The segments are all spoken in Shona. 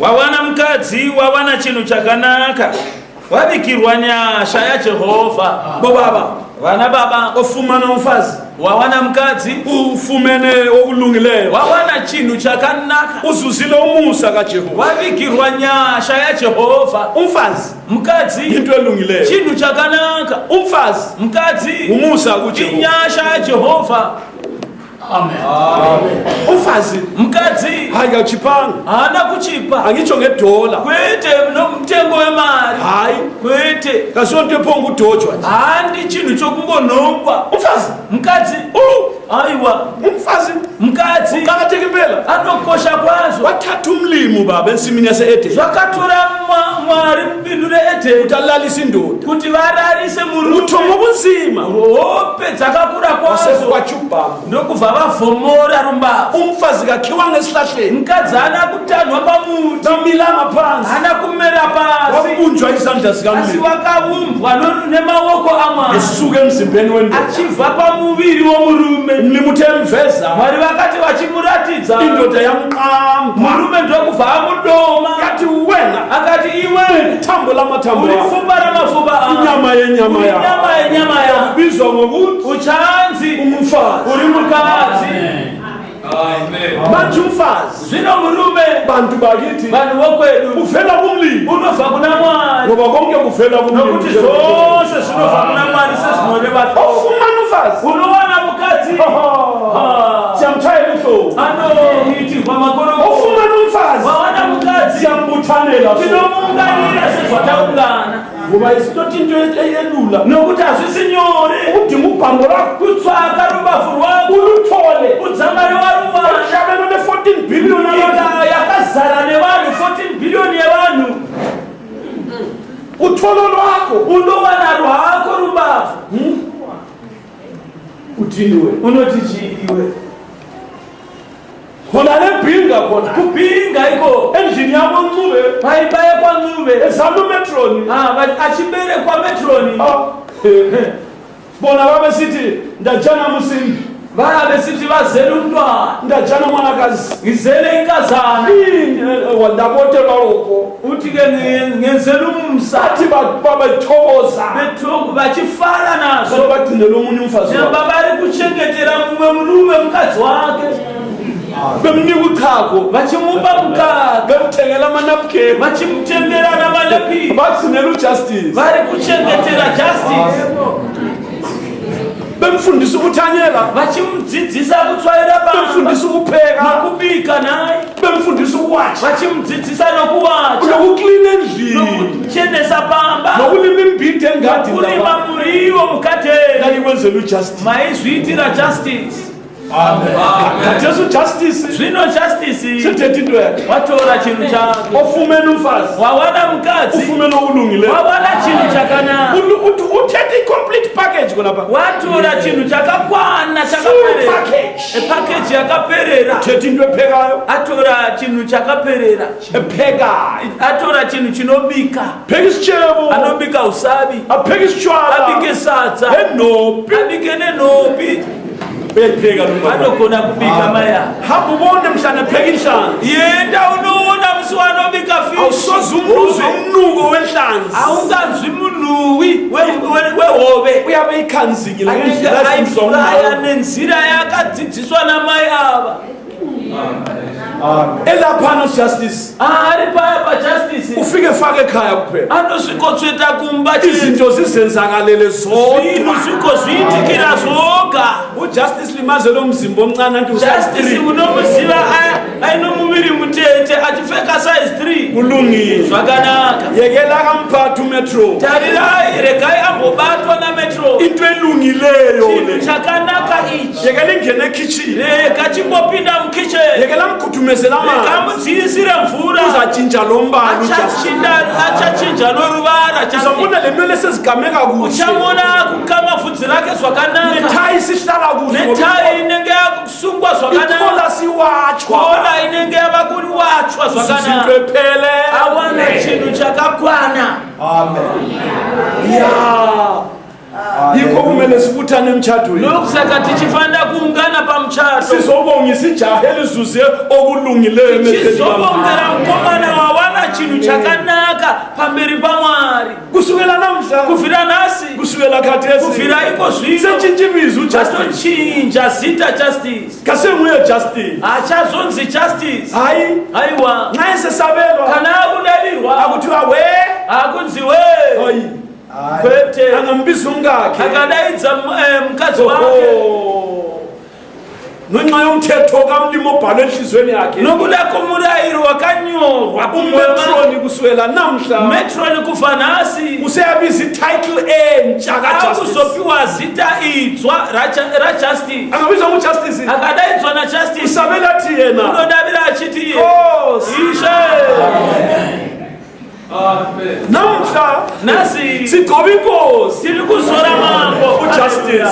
wawana mukadzi wawana chinhu chakanaka wabikirwa nyasha yaJehovha. Bobaba vana baba ofumana umfazi wawana mukadzi ufumene okulungileyo wawana chinhu chakanaka uzuzile umusa kaJehova wabikirwa nyasha yaJehovha. umfazi mukadzi into elungileyo chinhu chakanaka umfazi mukadzi umusa kuJehova inyasha yaJehovha. Amen. umfazi mukadzi hayachipanga hana kuchipa angitsho ngedola kwete nomtengo wemari hayi kwete kasonto ephonga udojwa handi chinhu chokungonhongwa. umfazi mukadzi aiwa umfazi mukadzi uqakatheke impela anokosha kwazo. wathatha umlimo baba ensimini yase-Edeni zvakatora mwari mubindu reEdeni utalalisa indoda kuti vararise murume uthoma ubunzima hope dzakakura kwazo wasekwachubhama ndokubva vavhomora rumbavu. umfazi kakhiwa ngesihlahleni mukadzi hana kutanhwa pamuti namilanga phansi hana kumera pasi wakubunjwa isandla asi sikamlimo wakaumbwa nemaoko amwari esuke emzimbeni wendoda achibva pamuviri womurume. mlimo uthe emveza mwari vakati vachimuratidza indoda yamqamba murume ndokubva amudoma yathi wena akati iwe thambo lamathambo uri akho fumba ramafumba ako inyama yenyama uri yakho nyama yenyama yako ubizwa ngokuthi uchanzi umfazi uri mukadzi. manje umfazi zvino murume bantu bakithi vanhu vokwedu uvela kumlimo unobva kuna mwari ngoba konke kuvela nokuti zvose zvinobva kuna mwari sezvinoreva ofumana umfazi unowana mukadzi siyamtshayela ihlobo anoitirwa makoroko. ofumana umfazi wawana mukadzi siyambuthanela tinomuunganira sezvataungana ngoba isitoti into eyelula nokuti hazvisi nyore udinga ubhambo lakho kutsvaka rubavu rwako uluthole udzamari waruwana. ushabelo ne-14 billion nyika yakazara nevanhu 14 billion yevanhu utholo lwakho unowana rwako rubavu. uthiniwe unoti chiiwe khona lebhinga khona kupinga iko endlini yabo ncube paibaye kwancube ezama umetroni achiberekwa metroni bona babesithi ndajana musimbi varabesithi vazele umntwana ndajana mwanakazi ngizele inkazana ndabotelwa lokho uthi-ke ngenzela umsa athi babethokoza vachifana nazo bagcinela omunye umfazi njengoba vari kuchengetera mumwe murume mukadzi wake bemnika uchago vachimupa mukaka bemthengela amanapukeni vachimutengera namanepini bagcinela ujustice vari kuchengetera justice bemfundisa ukuthanyela vachimudzidzisa kutsvaira baba bemfundisa ukupheka nokubika naye bemfundisa ukuwatsha vachimudzidzisa nokuwacha nokuklina endlini nokuchenesa pamba nokulima imbhidi engadini nokulima muriwo mukateni kanikwenzela ujustice maizviitira justice. khatheso justice zvino justice sithetha into yakhe watora chinhu chake ofumene umfazi wawana mukadzi ufumene okulungileyo wawana chinhu chakanaka uthetha i-complete package konapha watora chinhu chakakwana full chakaperera package epakeji yakaperera thetha into ephekayo atora chinhu chakaperera ephekayo atora chinhu chinobika pheka isitshebo anobika usabi apheka isitshwala abike sadza enopi abike nenopi bepheka lo anogona kubika maya hamba ubone mhlana epheka inhlanzi yenda unoona musi wanobika fish awusoze umuzwe umnuko wenhlanzi aunganzwi munhuwi wehove uyabe ikhanzikile anenge aifuraya nenzira yakadzidziswa namai ava elaphana justice ari paya pajustice ufike fake ekhaya kuphela anosvikotsveta kumba izinto zizenzakalele zodwa zvinhu zvikozviitikira zvoga ujustice limazelo mzimba omncane anti justice munomuziva aino muviri mutete achipfeka size 3 kulungile zvakanaka yekela akamphatha umetro tarirai regai ambobatwa nametro into elungileyo chinhu le chakanaka ichi yekela ingene ekitchen rega chimbopinda mukicheni yekela mkhudumezela amanzi kamudziyisire mvura uzatshintsha lo mbala achachinja noruvara uzabona le nwele sezigameka kuhle uchamona kukama vhudzi rake zvakanaka nethayi sihlala kuhle netayi inenge yakusungwa zvakanaka ikola siwatshwa kola inenge yava kuriwachwa izinto zvakanaka ephele awana chinhu chakakwana. ya yikho kumele sibuthane emtshadweni nokusaka tichifanira kuungana pamuchato sizobongisa ijaha elizuze okulungileyo tichizobongera mukomana wawa chakanaka pamberi paMwari kusukela namhla kufira nasi kusukela khathesi kufira iko zvino sechinjimizu justice chatochinja zita justice kasenguye justice achazonzi justice hayi aiwa nxa esesabelwa kana akudalirwa akuthiwa we akunzi we hayi kwete angambiza umkakhe akadaidza mukadzi wake ngenxa yomthetho kamlimi obhalwe enhliziyweni yakhe nokuda komurayiro wakanyorwa umetroni kusukela namhla metroni kufa nasi useyabiza ititle entsha kajustice akuzopiwa zita idzwa rajustice angabizwa ngujustice akadaidzwa najustice usabela thi yena unodavira achiti iye ishe namhla nasi sigcoba inkosi tiri kuzora mambo ujustice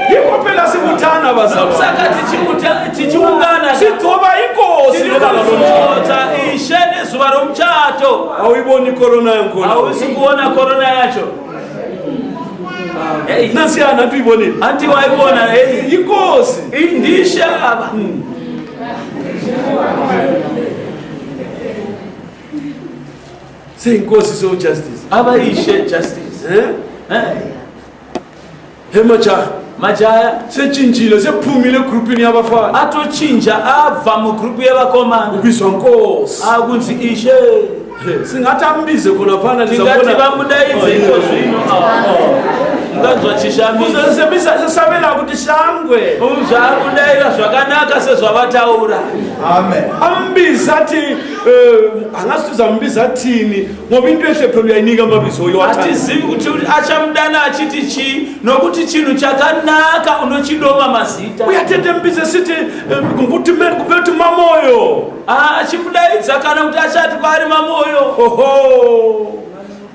yikho phela sibuthana bazalwane saka tichiungana sigcoba inkosi tirikuzota ishe nezuva romchato awuyiboni icorona yankhona hausi kuona korona yacho nasiyana tuyibonile anti waibona inkosi indishaba seyinkosi so-justice abayishe justice hemajaha majaya setshintshile sephumile egrupini yabafana atochinja abva mugrupu yevakomana ubizwa nkosi akunzi ishe singathi ambize khona phana tingati vamudaidze iko zvino munganzwa chishamisa sesabela kuti shangwe zvamudaira zvakanaka sezvavataura ambiza athi angasi tuzambiza athini ngoba into ehle phela uyayinika amabizo hatizivi kuti achamudana achiti chi nokuti chinhu chakanaka unochidoma mazita uyatete mbize sithi kuti kupeti mamoyo achimudaidza kana kuti achati kwaari mamoyo oho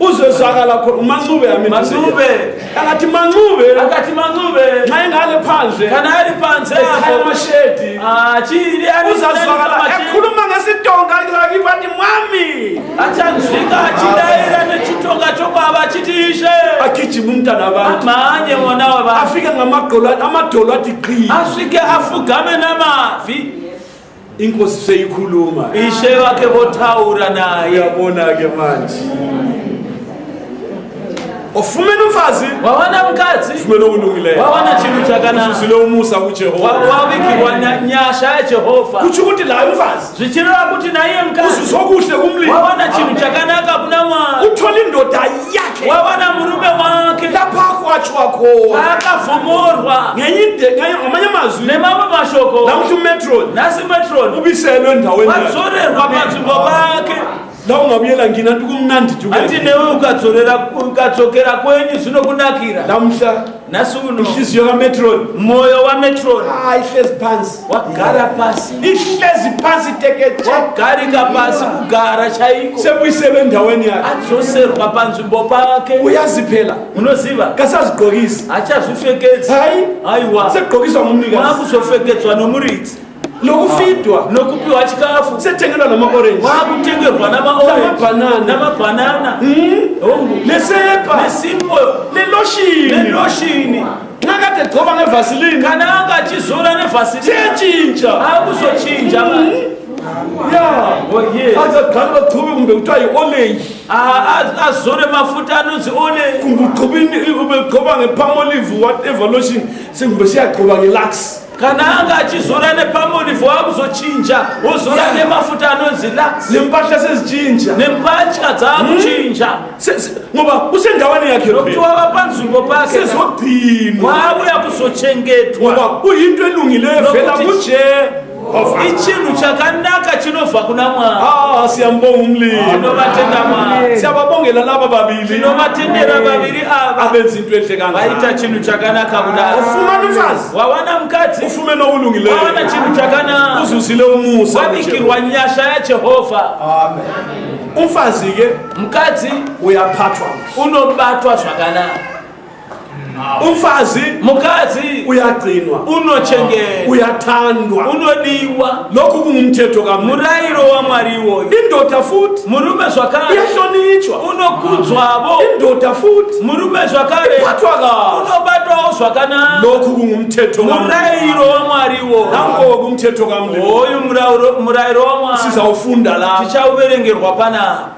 uzozakala mancube Mancube akati mancube nxa engale phandle kana ari panze amashedi chiri uzazakala ekhuluma ngesitonga akibathi mwami achanzwika achidaira nechitonga chokwava achitishe agijima umntana abantu manye mwana wava afike amadolo athi qhi asvike afugame namavi inkosi seyikhuluma ishe wake votaura naye uyabona-ke manje ufumene umfazi wawana mukadzi ufumene okulungileyo wawana chinhu chakanaka uzuzile umusa kuJehova wawikirwa nyasha yaJehova kutsho ukuthi layo umfazi zvichireva kuti naiye mukadzi uzuzokuhle kumlimi wawana chinhu chakanaka kuna Mwari uthola indoda yakhe wawana murume wake lapha akwatshwa khona akavhomorwa ngamanye amazwi nemamwe mashoko namuhla umetron nasi metron ubiselwe endaweni wadzorerwa panzvimbo pake la ungabuyela ngina nti kumnandi ati newe ukadzokera kwenyu zvinokunakira namhla nasi uno inhliziyo kametron moyo wametron ihlezi phansi wagara pasi ihlezi phansi tekete wagarika pasi kugara chaiko sebuyiselwe endaweni yakhe adzoserwa panzvimbo pake uyazi phela unoziva kasazigqokisi achazvipfekedzi hayi aiwa segqokiswa ngumnikazi wakuzopfekedzwa nomuridzi lokufidwa nokupiwa chikafu sethengelwa nama-orange wakutengerwa namabhanana lesepa nesimbo neloshini neloshini nakade gcoba ngevasilini kana angachizora nevasilini siyetshintsha akuzochinja azagqala bagcobe kumbe kuthiwa yi-olenji azore mafuta anonzi ole kumbe ubegcoba ngepamolive whatever lotion sengumbe siyagcoba ngelux kana anga achizora nepamolive wakuzochinja wozora nemafuta anonzi lux nempahla sezitshintsha nempatya dzakuchinja ngoba usendaweni yakhe nokuti wava panzvimbo pake sezogcinwa wauya kuzochengetwa ngoba uyinto elungileyo vela kuJehova ichinhu chakanaka chinobva kuna Mwari siyambonga umlimi tinovatenda Mwari siyababongela laba babili tinovatendera vaviri ava abenza into ehle vaita chinhu chakanaka kudaro ufumana umfazi wawana mukadzi ufumene okulungileyo wawana chinhu chakanaka uzuzile umusa wavikirwa nyasha yaJehova umfazi ke mukadzi uyaphathwa unobatwa zvakanaka umfazi mukadzi uyagcinwa, unochengetwa, uyathandwa. unodiwa. Lokhu kungumthetho kaMusa. Murayiro waMwari iwoyo. Indoda futhi Murume zvakare iyahlonitshwa, unokudzwavo. indoda futhi Murume zvakare iphathwa kahle. unobatwawo zvakanaka. Lokhu kungumthetho kaMusa. Murayiro waMwari iwoyo. Nango kumthetho kaMusa. Oyu murayiro waMwari Sizawufunda la. tichauverengerwa panapa.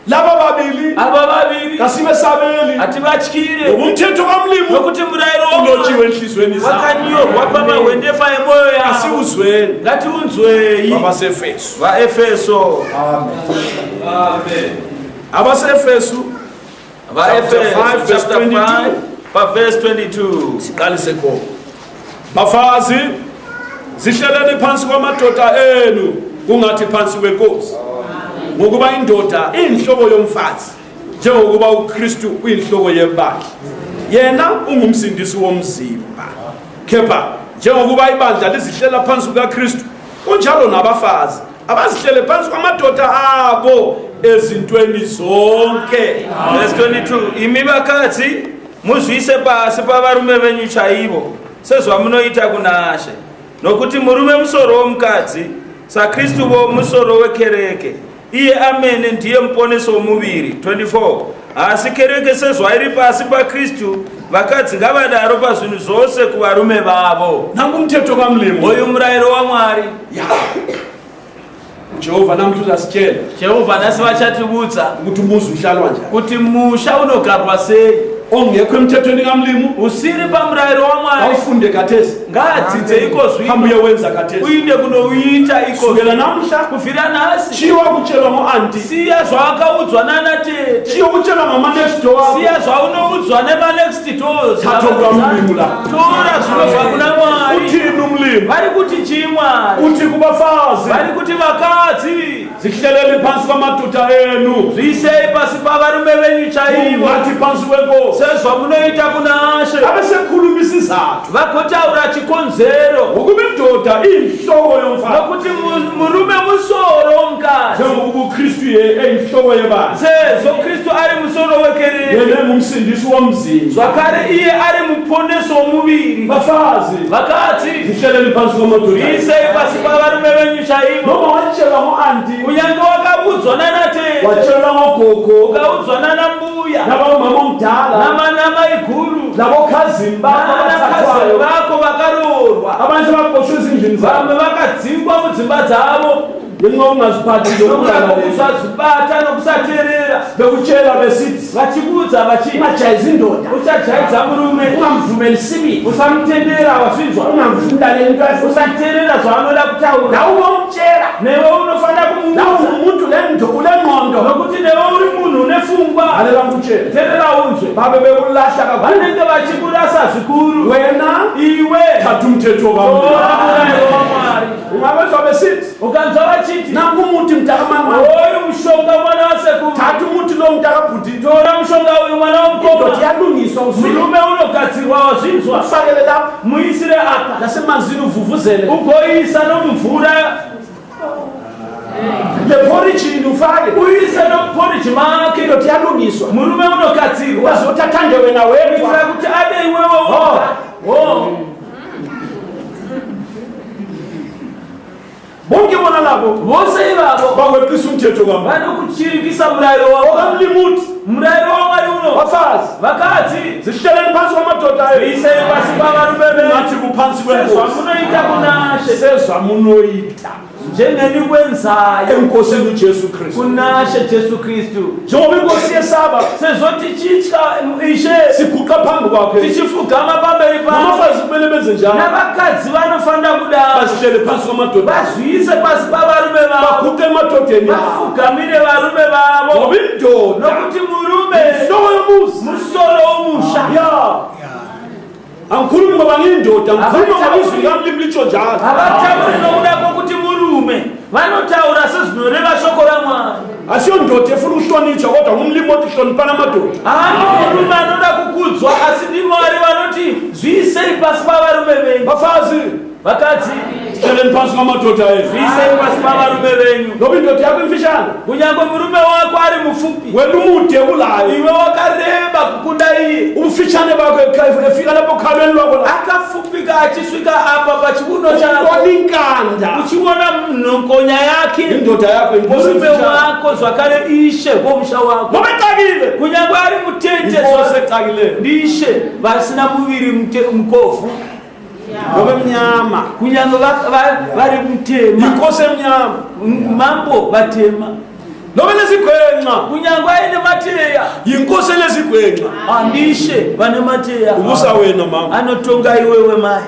Laba babili Ava vaviri kasibe sabeli hativatyire umthetho kaMlimu nokuti murayiro ulotshiwe waMwari enhlizweni zakho. wakanyorwa pamahwendefa emoyo yavo. Asiwuzweni Ngatiunzwei. abasefeso. VaEfeso. Abasefeso VaEfeso Chapter 5, verse chapter 5 verse 22. siqalise khona. Bafazi zihlaleni phansi kwamadoda enu kungathi phansi kwenkosi, ngokuba indoda iyinhloko yomfazi njengokuba uKristu uyinhloko yebandla, yena ungumsindisi womzimba. Kepha njengokuba ibandla lizihlela phansi kukaKristu, kunjalo nabafazi abazihlele phansi kwamadoda abo ezintweni zonke. Verse 22. Imi vakadzi muzviise pasi pavarume venyu chaivo sezvamunoita kuna She, nokuti murume musoro womukadzi saKristuvo musoro wekereke, iye amene ndiye muponesi womuviri. 24. Asi kereke sezvairi pasi paKristu, vakadzi ngavadaro pazvinhu zvose kuvarume vavo. Nangu umthetho kaMlimu. Oyu murayiro waMwari. Jehova namhla asitshela Jehovha nasi vachatibudza ukuthi umuzi uhlalwa njani. kuti musha unogarwa sei. Ongekho emthethweni kaMlimu Usiri pamurayiro waMwari awufunde khathesi, ngadzidze iko hambe zvino uyewenza khathesi. uinde kunouita iko Kusukela namhla kuvhira nhasi. chiwa kutshelwa ngo-anti, Siya zvawakaudzwa nanatete, chiwa kutshelwa ngama-next door wako. siya zvaunoudzwa nemanext doors. Thatha kwaMlimu la. Tora zvinobva kuna Mwari. Uthini uMlimu? Vari kuti chii Mwari? Uthi kubafazi Vari kuti vakadzi zihleleni phansi kwamadoda enu zviisei pasi pavarume venyu chaivo ungathi phansi kwenkosi. sezvamunoita kuna She. Abe sekhuluma isizathu Vagotaura chikonzero ngokuba indoda iyinhloko yomfazi nokuti murume musoro womukadzi njengokuba uKristu eyinhloko yebandla, sezvo Kristu ari musoro wekereke, yena engumsindisi womzimba. zvakare iye ari muponesi womuviri. Bafazi Vakadzi zihleleni phansi kwamadoda enu. zviisei pasi pavarume venyu chaivo. Noma watshelwa ngo-anti, Kunyange wakabudzwa nanatete, watshelwa ngogogo, ukaudzwa nanambuya, nabamama omdala, namanamai guru, nabokhazini bakho nanakazini abathathwayo, vako vakaroorwa, abantu ababoshwe ezindlini zabo vamwe vakadzingwa mudzimba dzavo ngenxa yokungaziphathi nokuda zokulaleli. kokusazvibata nokusateerera. Bekutshela besithi Vachibudza vachi ungajayizi indoda, usajaidza murume, ungamvumeli sibili, usamutendera wazvinzwa, ungamfundalela into ayifuna. usateerera zvaanoda kutaura. Nawe umtshela Newe unofanira nawe kumuudza umuntu ulengqondo. nokuti newe uri munhu une pfungwa. Halela ngikutshele, Teerera unzwe, babe bekulahla kakhulu. vanenge vachikurasa zvikuru. Wena Iwe thatha umthetho tora murayiro kaMlimu. waMwari. Ungabezwa besithi Ukanzwa vachiti nangu umuthi mntakamama, oyu mushonga mwana wasekuru, thatha umuthi lo mntakabhuti. tora mushonga uyu mwana Indoda womukoma. iyalungiswa uzwile, Murume unogadzirwa wazvinzwa, ufakele lapha muisire apa nasemanzini uvuvuzele ugoisa nomumvura, leporijini ufake. uise nomuporiji make. Indoda iyalungiswa Murume unogadzirwa wazotathande wena kuitira wedwa. kuti ade iwewe woga. Bonke bona labo Vose ivavo bakweqisa umthetho kaMlimu. vanokuchirikisa murayiro wavo. OkaMlimu uthi Murayiro waMwari uno, bafazi vakadzi zihleleni phansi kwamadoda enu zviisei pasi pavarume ungathi venyu kuphansi kwenkosi. sezvamunoita kuna She, Sezvamunoita njengeni kwenzayo enkosini uJesu Kristu. kuna She Jesu Kristu. Njengoba inkosi yesaba Sezvo tichitya Ishe, siguqa phambi kwakhe, tichifugama pamberi pake, namafazi kumele benze njalo, navakadzi vanofanira kudaro bazihlele phansi kwamadoda, vazviise pasi pavarume vavo, baguqe emadodeni abo. vafugamire varume vavo, Ngoba indoda nokuti murume inhloko yomuzi. musoro womusha. Angikhulumi ngoba ngiyindoda, ngikhuluma ngoba izwi likaMlimu litsho njalo. Havatauri nokuda kwokuti murume, vanotaura sezvinoreva shoko raMwari. Asiyo ndoda efuna ukuhlonitshwa kodwa ngumlimu othi hloniphana amadoda. Haano murume anoda kukudzwa, asi ndiMwari vanoti zviisei pasi pavarume venyu. Bafazi Vakadzi hleleni phansi kwamadoda ethu zviisei pasi pavarume venyu. ngoba indoda yakho imfishane Kunyange murume wako ari mupfupi, wena umude kulayo iwe wakareba kukunda iye. ubufitshane bakho efika lapho khalweni lwakho la Akafupika achisvika apa pachiuno chako, ubona inkanda uchiona nhokonya yake. indoda yakho inkosi Murume emfishane wako zvakare ishe womusha wako. ngoba ecakile Kunyange ari mutete inkosi ecakileyo ndishe vasina muviri mukofu. ngoba emnyama Kunyange vari mutema, inkosi emnyama mambo vatema. noba lezigwenxa Kunyange aine mateya, yinkosi elezigwenxa andishe vane mateya. ubusa wena mama Anotonga iwewe mai,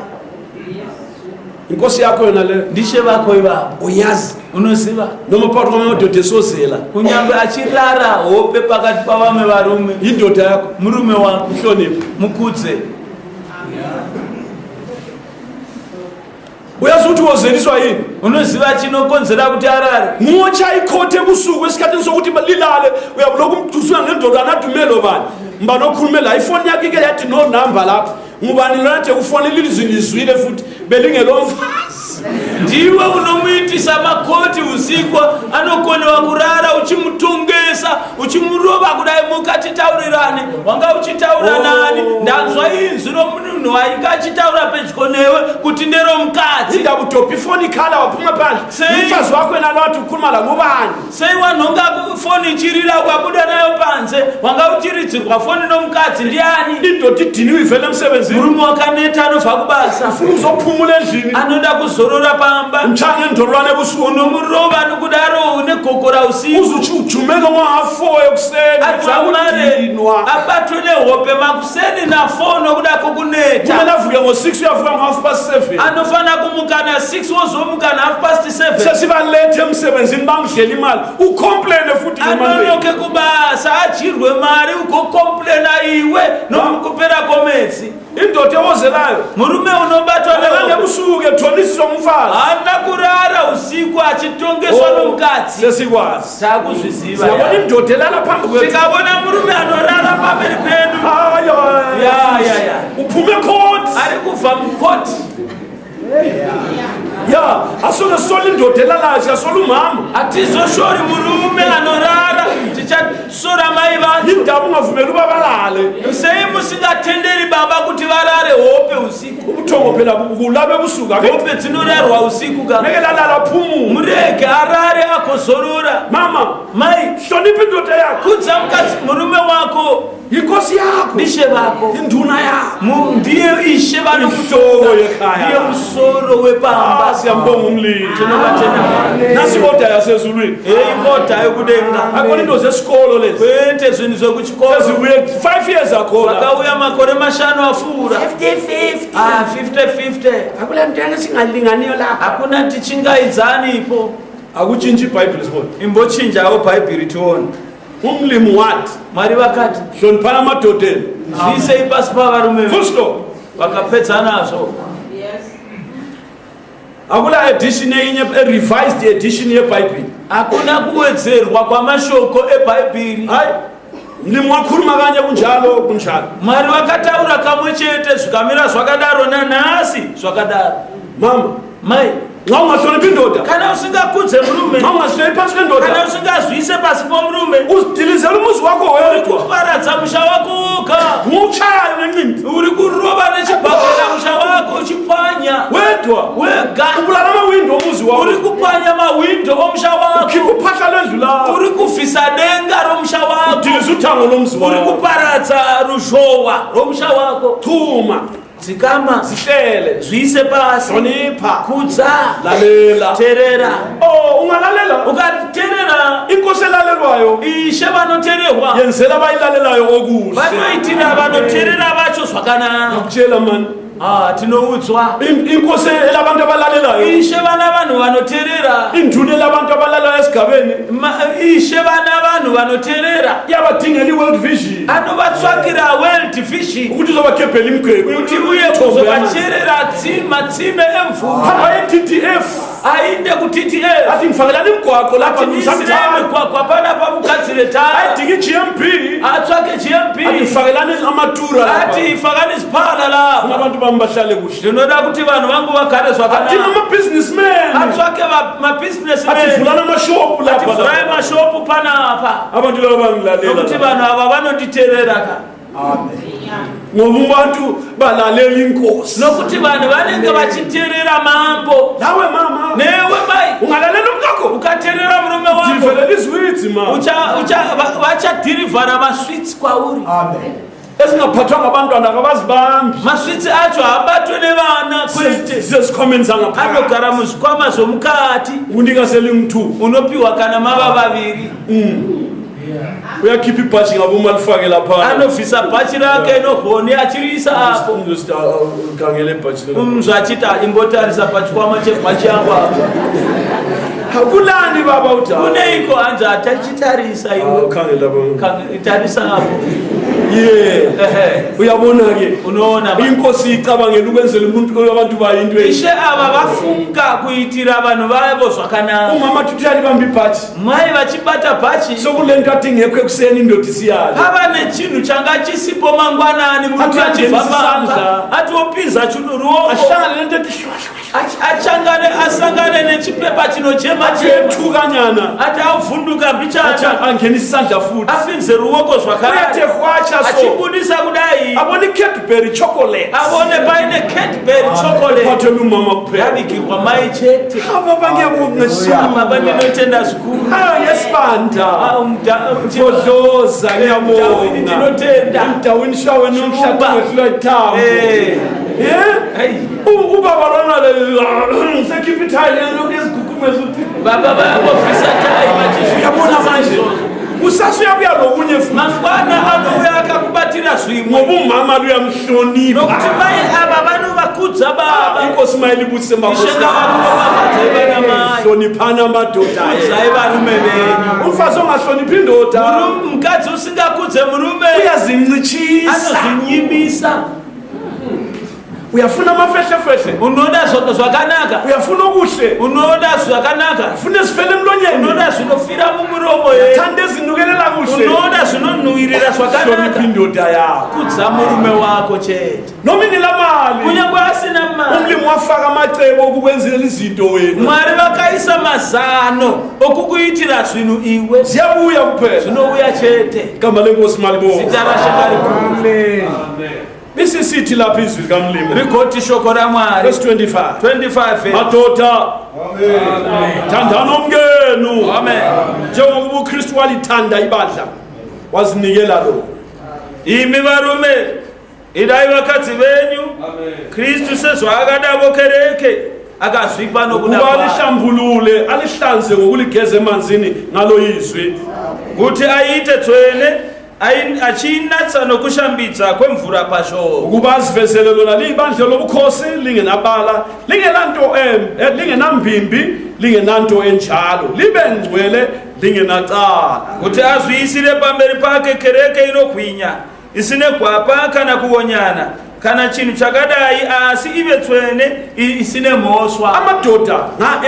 inkosi yakho yona leyo ndishe vako ivavo. uyazi Unoziva? noma phakathi kwamadoda esozela Kunyange achirara hope pakati pavamwe varume, indoda yakho murume wako mhloniphe mukudze. uyazi ukuthi wozeliswa yini Unoziva chinokonzera kuti arare? ngotsha ikhothe ebusuku esikhathini sokuthi lilale uyabuloku umdusuka ngendoda anadumelo bani mbani okhulume la ifoni yakho ike yathi no number lapho ngubani lona nje ufonile ilizwi lizwile futhi belingelomfazi Ndiwe unomuitisa makoti usiku, anokonewa kurara uchimutongesa, uchimurova kudai mukatitaurirane. Wanga uchitaura nani? Ndanzwa inzwi romunhu wainga achitaura pedyo newe kuti nderomukadzi. indabutopi ifoni ikhala waphuma phandle umfazi wakho yena lwathi ukhuluma la ngubani Sei wanhonga foni ichirira kwabuda nayo panze, wanga uchiridzirwa foni nomukadzi ndiani? indoda idiniwe ivele emsebenzini Murume wakaneta anobva kubasa, ufuna uzophumula endlini anoda kuzorora pamba. mtshanga endolwane ebusuku Unomurova nokudaro une gogora usiku. uzuthi ujumeke ngo-4 ekuseni Adzamare abatwe nehope makuseni na fono kuda kukuneta. kumele avuke ngo-6 uyavuka ngo-7:30 Anofana kumuka na 6 wozomuka na 7:30. sesibalethe emsebenzini bangidlela imali ucomplaine futhi Anonoke kubasa achirwe mari ugokomplena iwe nomukupera komedzi. indoda ewozelayo Murume unobatwa akange nehope busuku ethonisiswa ngumfazi hana kurara usiku achitongeswa nomukadzi. sesikwazi Takuzviziva. siyabona indoda elala phambi kwethu Tikabona murume anorara pamberi pedu, ya. uphume khoti ari kubva mukoti. ya asoke sola indoda elalayo siyasola umama Hatizoshori murume anorara, tichasora mai vacho. yindaba ungavumeli uba balale Sei musingatenderi baba kuti varare hope usiku. ubuthongo phela kulabe ebusuku Hope dzinorarwa usiku ka. ngeke lalala phumume Murege arare akozorora. mama Mai, hlonipha indoda yakho kudza mukadzi murume wako yinkosi yakho ndishe vako. induna yakho Ndiye ishe Inhloko vanokutonga. yekhaya. Ndiye musoro wepamba. siyambonga umlilo Tinovatenda. nasi imoda yasezulwini Hey moda yokudenga. akona into zesikolo lezi Kwete zvinhu zvekuchikoro. ezibuye 5 years akhona Vakauya makore mashanu afura. 50-50. akula mntwana singalinganiyo lapha Hakuna tichingaidzani ipo. akutshintshi ibhayibhile sibona Imbochinjawo bhaibheri tione. umlimi wathi Mwari vakati hloniphani amadodeni zviisei pasi pavarume full stop vakapedza nazvo. akula edition eyinye revised edition yebhayibhile Hakuna kuwedzerwa kwamashoko ebhaibheri. hayi mlimi wakhuluma kanye kunjalo kunjalo Mwari vakataura kamwe chete zvikamira zvakadaro nanhasi zvakadaro. mama Mai, nxa ungahloniphi indoda kana usingakudze murume, nxa ungahloniphi phansi kana kwendoda usingazviise pasi pomurume, uzidilizela umuzi wakho uri wedwa kuparadza musha wako woga. ngutshayo nencindi Uri kurova nechibhakera musha wako uchipwanya wedwa wega. ubulala amawindo omuzi Uri wakho kupwanya mawindo omusha wako. khipha uphahla lwendlu lakho Uri kuvhisa denga romusha wako. udiliza uthango lomzi Uri wakho kuparadza ruzhowa romusha wako. thuma Dzikama, zihlele zviise pasi, hlonipha kudza, lalela terera. ungalalela Ukaterera, inkosi elalelwayo ishe vanotererwa yenzela abayilalelayo okuhle vanoitira vanoterera vacho zvakanaka. akutshela mani Tinoudzwa inkosi elabantu abalalelayo ishe vana vanhu vanoterera, induna elabantu abalalayo esigabeni ishe vana vanhu vanoterera yabadingela i-world vision anovatsvakira world vision ukuthi uzobakhebhela imigwebu kuti uye kuzovacherera matsime emvura hamba e-TTF ainde ku TTF athi tifakelani imigwaqo lapha Tisireme kwa pana pa mukadzire tara. ayidinga i-GMP Atswake GMP. atifakelani amatura lapha Ati ifakani siphala lapha. abantu bami bahlale kuhle Ndinoda kuti vanhu vangu vagare athina zvakanaka. ama-businessmen Atswake ma-businessmen. ativulana amashopu lapha Ativulaye mashopu panapa. abantu laba bangilalela Nokuti vanhu ava vanonditeerera ka. ngoba abantu balalela inkosi Nokuti vanhu vanenge vachiteerera mambo. nawe mama Newe mai. ungalalela umkakho Ukateerera murume wako. ndivelela izwitsi ma Vachadhirivhara maswitsi kwauri. ezingaphathwa ngabantwana akabazibambi Maswitsi acho haabatwe nevana kwete. zizikhomeni zangaphakathi Anogara muzvikwama zvomukati. unikaseli mthu Unopiwa kana mava vaviri. uyakhipha ibhashi ngabo uma lifake lapha Anobvisa bhachi rake nohoni achiriisa apo. khangele ibhashi Umzwa achita imbotarisa pachikwama chebhachi yangu apo. hakulani baba uthi Kuneiko hanzi atachitarisa iwe. khangela baba Tarisa apo. yeah Ehe. uyabona ke Unoona ba. inkosi icabangela ukwenzela umuntu abantu bayinto Ishe ava vafunga kuitira vanhu vavo zvakanaka. umama tuthi uyalibamba ibhashi Mai vachibata bhachi. sokule nto athi ngekho ekuseni indoda isiyala Hava nechinhu changa chisipo mangwanani murume Ati achibva angenisa pamba. sandla. Atiopinza ruoko. ahlangane nento ethi shwashwa Asangane nechipepa chinochema chema. thukanyana Ati avhunduka mbichana. angenisa isandla futhi Apinze ruoko uyathe zvakanaka. hwacha so Achibudisa kudai. abona i-Cadbury chocolate Avone paine Cadbury chocolate. phathela umama kuphela Yabikirwa mai chete. aba bangiyabonga Baba ndinotenda zvikuru. yesibanda Mudhawini fodloza ngiyabonga ndinotenda. emdaweni shawe nomshado Shumba. wehlula ithambo Hey. ubaba lona sekhipha ithayilelo ezigugume zuthi Baba bayabofisa tai vachizvibudisa uyabona manje kusasa uyabuya lokunye futhi mangwana anouya akakubatira zvimwe ngoba umama luyamhlonipha nokuti mai ava vanovakudza baba. inkosi mayilibusise Ishenga varume vavadzai vana mai. hloniphana amadoda Kudzai varume venyu. umfazi ongahloniphi indoda Mukadzi usingakudze murume uyazincitshisa anozvinyimisa. uyafuna amafehlefehle Unoda zvakanaka. uyafuna okuhle Unoda zvakanaka. ufuna ezifele emlonyeni Unoda zvinofira mumuromo yenyu. thanda ezinukelela kuhle Unoda zvinonhuhwirira hlonipha zvakanaka. indoda yakho Kudza murume wako chete. noma inila mali Kunyangwe asina mari. umlimi wafaka amacebo okukwenzela izinto wena Mwari vakaisa mazano okukuitira zvinhu iwe. ziyabuya kuphela Zvinouya chete. igama lenkosi malibonga Zita raShe rikuru. bisisithi lapha izwi likamlimi Rigoti shoko raMwari. verse 25 25. madoda thandana omkenu Amen. njengokuba uKristu walithanda ibandla wazinikela lo Imi varume idai vakadzi venyu. Kristu sezvaakadavo kereke akazvipa nokuda ukuba kwayo. alihlambulule alihlanze ngokuligeza emanzini ngalo izwi Kuti aite tsvene achiinatsa nokushambidza kwemvura pashoko. ukuba azivezele lona liyibandla lobukhosi lingenabala lingenanto lingenambimbi lingenanto enjalo libe ngcwele lingenacala Kuti azviisire pamberi pake kereke inogwinya isine gwapa kana kuonyana kana chinhu chakadai asi ive tsvene isine mhosva. amadoda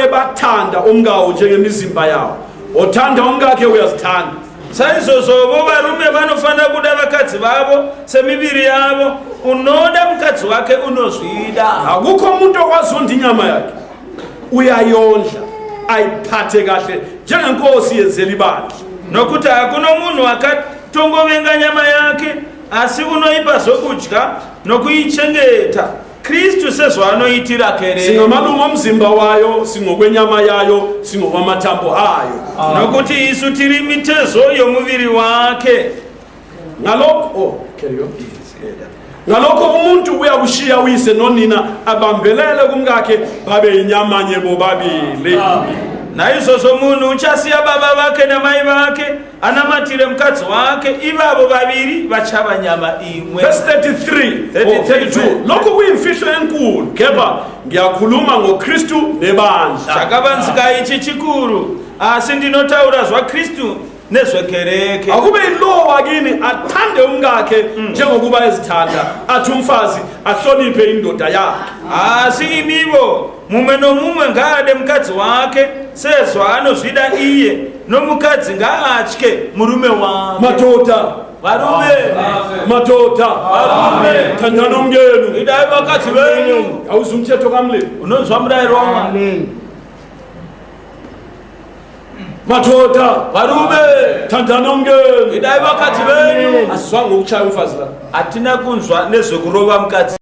ebathanda omkawo njengemizimba yawo othanda omkakhe uyazithanda Saizvozvovo varume vanofanira kuda vakadzi vavo semiviri yavo. Unoda mukadzi wake unozvida. akukho umuntu okwazonda inyama yakhe uyayondla ayiphathe kahle njengenkosi yenzela ibandla Nokuti hakuna munhu akatongovenga nyama yake asi unoipa zvokudya nokuichengeta. Kristu sezvaanoitira kereke. singamalungu omzimba wayo singokwenyama yayo singokwamathambo ayo Nokuti isu tiri mitezo yomuviri wake. ngalokho umuntu uyakushiya uyise nonina abambelele kumkakhe babe inyamanye bobabili Naizvozvo munhu uchasiya baba vake namai vake anamatire mukadzi wake, ivavo vaviri vachava nyama imwe. verse 33 or 32 lokhu kuyimfihlo enkulu kepha ngiyakhuluma ngoKristu nebandla Chakavanzika ichi chikuru, asi ndinotaura zvaKristu nezvekereke. akube yilowa kini athande umkakhe njengokuba ezithanda athi umfazi ahloniphe indoda yakhe Asi imivo mumwe nomumwe ngaade mukadzi wake sezvo anozvida iye nomukadzi ngaatye murume wake. Matota. Varume. Matota. Varume. Thandana umngeni. Idai vakadzi venyu. Awuzwa umthetho kaMlimu. Unonzwa murayiro waMwari. Matota. Varume. Thandana umngeni. Idai vakadzi venyu. Asizwanga ukuchaya umfazi la. Hatina kunzwa nezvekurova mukadzi.